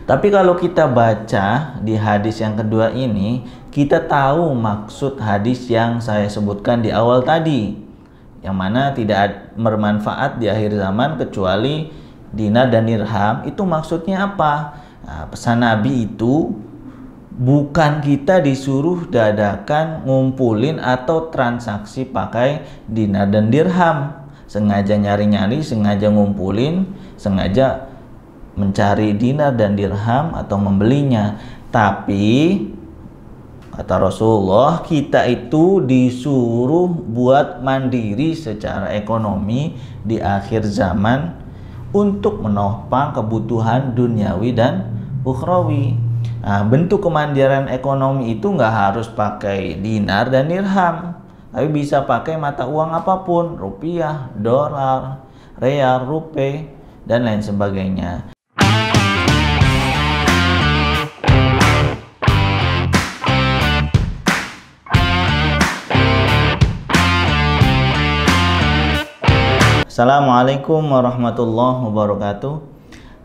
Tapi kalau kita baca di hadis yang kedua ini, kita tahu maksud hadis yang saya sebutkan di awal tadi, yang mana tidak bermanfaat di akhir zaman kecuali dinar dan dirham. Itu maksudnya apa? Nah, pesan Nabi itu bukan kita disuruh dadakan ngumpulin atau transaksi pakai dinar dan dirham, sengaja nyari-nyari, sengaja ngumpulin, sengaja mencari dinar dan dirham atau membelinya. Tapi kata Rasulullah, kita itu disuruh buat mandiri secara ekonomi di akhir zaman untuk menopang kebutuhan duniawi dan ukhrawi. Nah, bentuk kemandirian ekonomi itu nggak harus pakai dinar dan dirham, tapi bisa pakai mata uang apapun, rupiah, dolar, real, rupiah, dan lain sebagainya. Assalamualaikum warahmatullahi wabarakatuh.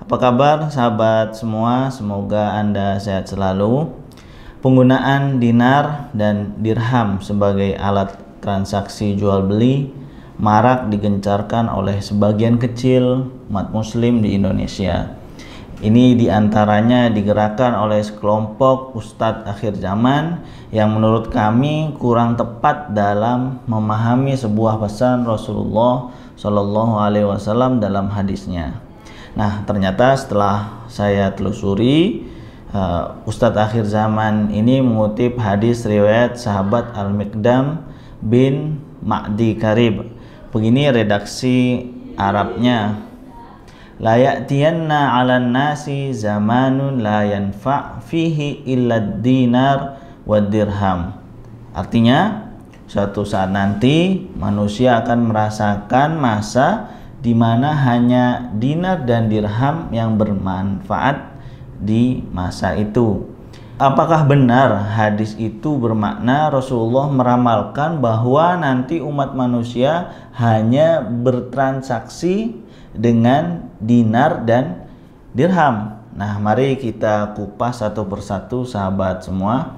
Apa kabar sahabat semua? Semoga Anda sehat selalu. Penggunaan dinar dan dirham sebagai alat transaksi jual beli marak digencarkan oleh sebagian kecil umat muslim di Indonesia. Ini diantaranya digerakkan oleh sekelompok ustadz akhir zaman yang menurut kami kurang tepat dalam memahami sebuah pesan Rasulullah Shallallahu Alaihi Wasallam dalam hadisnya. Nah, ternyata setelah saya telusuri, Ustadz akhir zaman ini mengutip hadis riwayat sahabat Al-Miqdam bin Ma'di Karib. Begini redaksi Arabnya: la ya'tiyanna 'alan nasi zamanun la yanfa' fihi illa dinar wa dirham. Artinya, suatu saat nanti manusia akan merasakan masa di mana hanya dinar dan dirham yang bermanfaat di masa itu. Apakah benar hadis itu bermakna Rasulullah meramalkan bahwa nanti umat manusia hanya bertransaksi dengan dinar dan dirham? Nah, mari kita kupas satu persatu sahabat semua.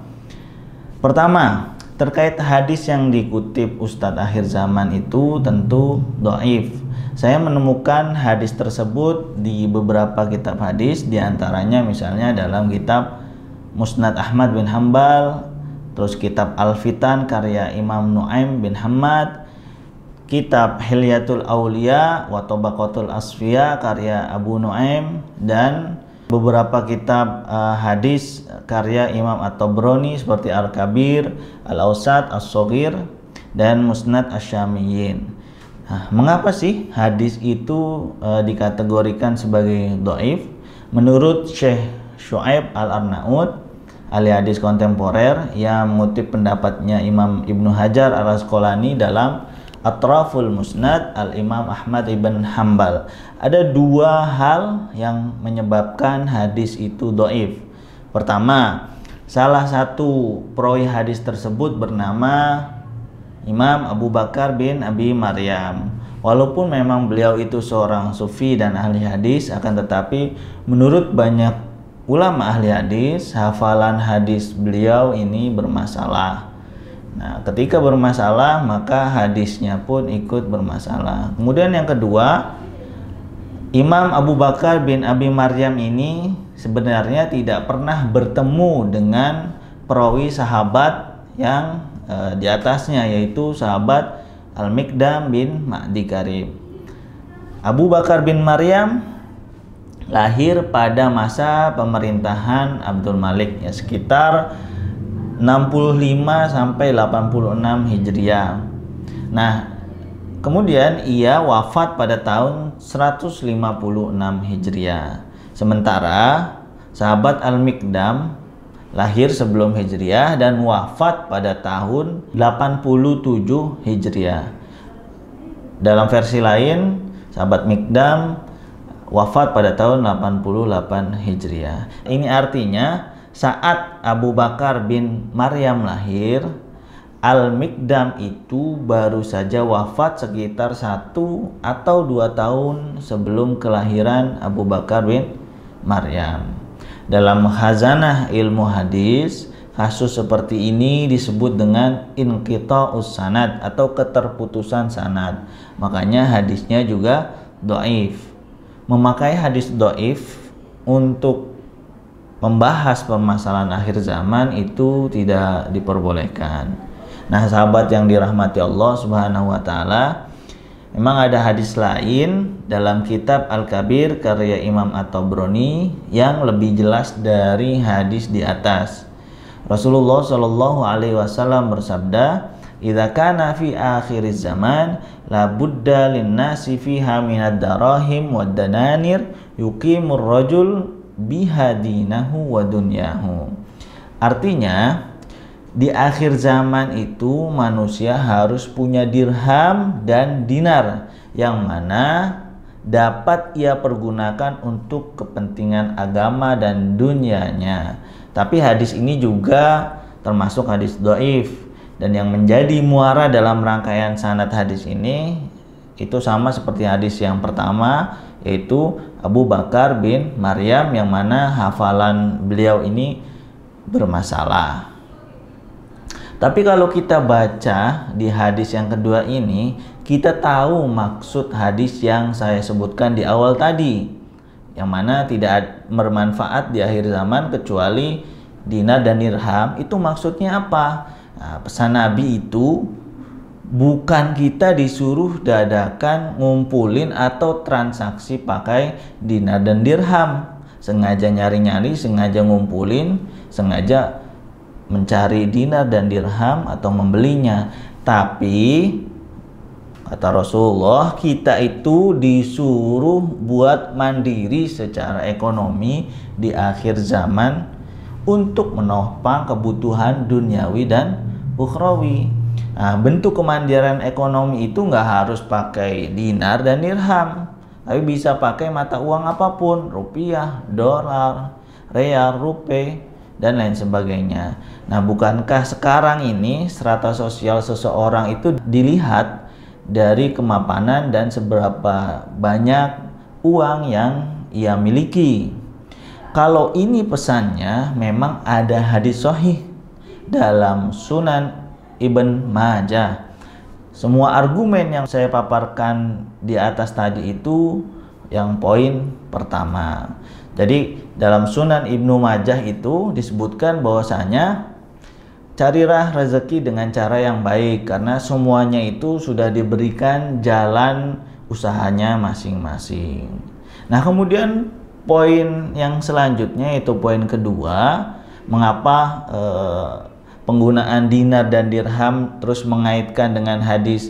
Pertama, terkait hadis yang dikutip Ustadz akhir zaman itu tentu dhaif. Saya menemukan hadis tersebut di beberapa kitab hadis, diantaranya misalnya dalam kitab Musnad Ahmad bin Hambal, terus kitab Al-Fitan karya Imam Nu'aim bin Hamad, kitab Hilyatul Aulia wa Tabaqatul Asfiya karya Abu Nu'aim, dan beberapa kitab hadis karya Imam At-Tabrani seperti Al-Kabir, Al-Awsat, As-Shaghir, dan Musnad Asy-Syamiyyin. Nah, mengapa sih hadis itu dikategorikan sebagai dhaif? Menurut Syekh Syu'aib Al-Arnaud, ahli hadis kontemporer, yang mengutip pendapatnya Imam Ibnu Hajar Al-Asqalani dalam Atraful Musnad Al-Imam Ahmad ibn Hambal, ada dua hal yang menyebabkan hadis itu dhaif. Pertama, salah satu perawi hadis tersebut bernama Imam Abu Bakar bin Abi Maryam. Walaupun memang beliau itu seorang sufi dan ahli hadis, akan tetapi menurut banyak ulama ahli hadis, hafalan hadis beliau ini bermasalah. Nah, ketika bermasalah maka hadisnya pun ikut bermasalah. Kemudian yang kedua, Imam Abu Bakar bin Abi Maryam ini sebenarnya tidak pernah bertemu dengan perawi sahabat yang di atasnya, yaitu sahabat Al-Miqdam bin Ma'di Karib. Abu Bakar bin Maryam lahir pada masa pemerintahan Abdul Malik, ya sekitar 65 sampai 86 Hijriah. Nah, kemudian ia wafat pada tahun 156 Hijriah. Sementara sahabat Al-Miqdam lahir sebelum Hijriah dan wafat pada tahun 87 Hijriah. Dalam versi lain, sahabat Miqdam wafat pada tahun 88 Hijriah. Ini artinya saat Abu Bakar bin Maryam lahir, Al-Miqdam itu baru saja wafat sekitar 1 atau 2 tahun sebelum kelahiran Abu Bakar bin Maryam. Dalam khazanah ilmu hadis, kasus seperti ini disebut dengan inqita'us sanad atau keterputusan sanad. Makanya hadisnya juga dhaif. Memakai hadis dhaif untuk membahas permasalahan akhir zaman itu tidak diperbolehkan. Nah, sahabat yang dirahmati Allah Subhanahu wa taala, memang ada hadis lain dalam kitab Al-Kabir karya Imam At-Tabrani yang lebih jelas dari hadis di atas. Rasulullah Shallallahu alaihi wasallam bersabda, "Idza kana fi akhiriz zaman la budda lin-nasi fiha minad darahim wad dananir yuqimur rajul bihadinahu wa dunyahu." Artinya, di akhir zaman itu manusia harus punya dirham dan dinar yang mana dapat ia pergunakan untuk kepentingan agama dan dunianya. Tapi hadis ini juga termasuk hadis dhaif, dan yang menjadi muara dalam rangkaian sanad hadis ini itu sama seperti hadis yang pertama, yaitu Abu Bakar bin Maryam, yang mana hafalan beliau ini bermasalah. Tapi kalau kita baca di hadis yang kedua ini, kita tahu maksud hadis yang saya sebutkan di awal tadi, yang mana tidak bermanfaat di akhir zaman kecuali dinar dan dirham. Itu maksudnya apa? Nah, pesan Nabi itu bukan kita disuruh dadakan ngumpulin atau transaksi pakai dinar dan dirham, sengaja nyari-nyari, sengaja ngumpulin, sengaja mencari dinar dan dirham atau membelinya. Tapi kata Rasulullah, kita itu disuruh buat mandiri secara ekonomi di akhir zaman untuk menopang kebutuhan duniawi dan ukhrawi. Nah, bentuk kemandirian ekonomi itu nggak harus pakai dinar dan dirham, tapi bisa pakai mata uang apapun, rupiah, dolar, real, rupiah, dan lain sebagainya. Nah, bukankah sekarang ini strata sosial seseorang itu dilihat dari kemapanan dan seberapa banyak uang yang ia miliki? Kalau ini pesannya, memang ada hadis sahih dalam Sunan Ibn Majah. Semua argumen yang saya paparkan di atas tadi itu yang poin pertama. Jadi dalam Sunan Ibnu Majah itu disebutkan bahwasanya carilah rezeki dengan cara yang baik, karena semuanya itu sudah diberikan jalan usahanya masing-masing. Nah, kemudian poin yang selanjutnya itu poin kedua, mengapa penggunaan dinar dan dirham terus mengaitkan dengan hadis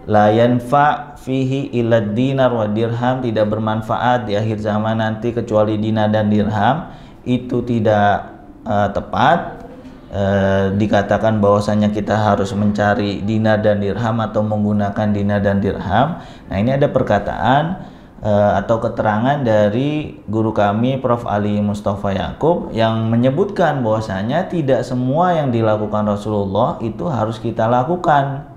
la yanfa fihi ilad dinar wa dirham, tidak bermanfaat di akhir zaman nanti kecuali dinar dan dirham. Itu tidak tepat. Dikatakan bahwasanya kita harus mencari dinar dan dirham atau menggunakan dinar dan dirham. Nah, ini ada perkataan atau keterangan dari guru kami Prof. Ali Mustafa Yakub yang menyebutkan bahwasanya tidak semua yang dilakukan Rasulullah itu harus kita lakukan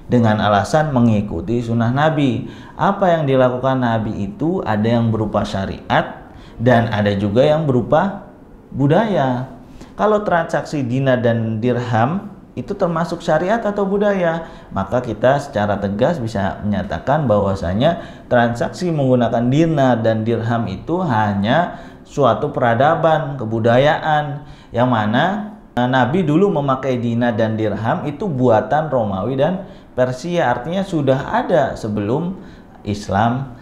dengan alasan mengikuti sunnah Nabi. Apa yang dilakukan Nabi itu ada yang berupa syariat dan ada juga yang berupa budaya. Kalau transaksi dinar dan dirham itu termasuk syariat atau budaya, maka kita secara tegas bisa menyatakan bahwasanya transaksi menggunakan dinar dan dirham itu hanya suatu peradaban, kebudayaan, yang mana Nabi dulu memakai dinar dan dirham itu buatan Romawi dan Persia, artinya sudah ada sebelum Islam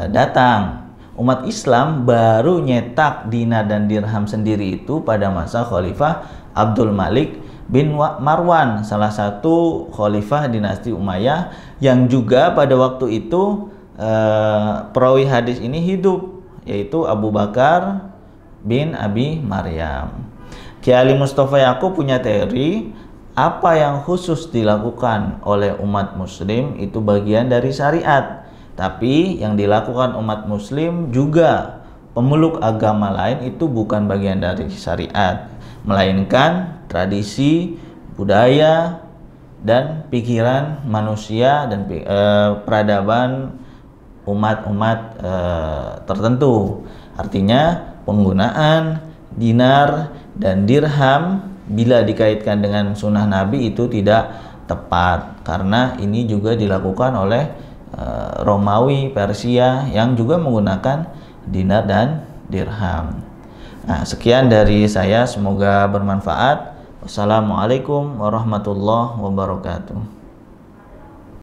datang. Umat Islam baru nyetak dinar dan dirham sendiri itu pada masa Khalifah Abdul Malik bin Marwan, salah satu khalifah dinasti Umayyah yang juga pada waktu itu perawi hadis ini hidup, yaitu Abu Bakar bin Abi Maryam. Kiai Ali Mustafa Yakub punya teori, apa yang khusus dilakukan oleh umat muslim itu bagian dari syariat. Tapi yang dilakukan umat muslim juga pemeluk agama lain itu bukan bagian dari syariat, melainkan tradisi, budaya, dan pikiran manusia dan peradaban umat-umat tertentu. Artinya penggunaan dinar dan dirham bila dikaitkan dengan sunnah Nabi itu tidak tepat, karena ini juga dilakukan oleh Romawi, Persia yang juga menggunakan dinar dan dirham. Nah, sekian dari saya, semoga bermanfaat. Wassalamualaikum warahmatullahi wabarakatuh.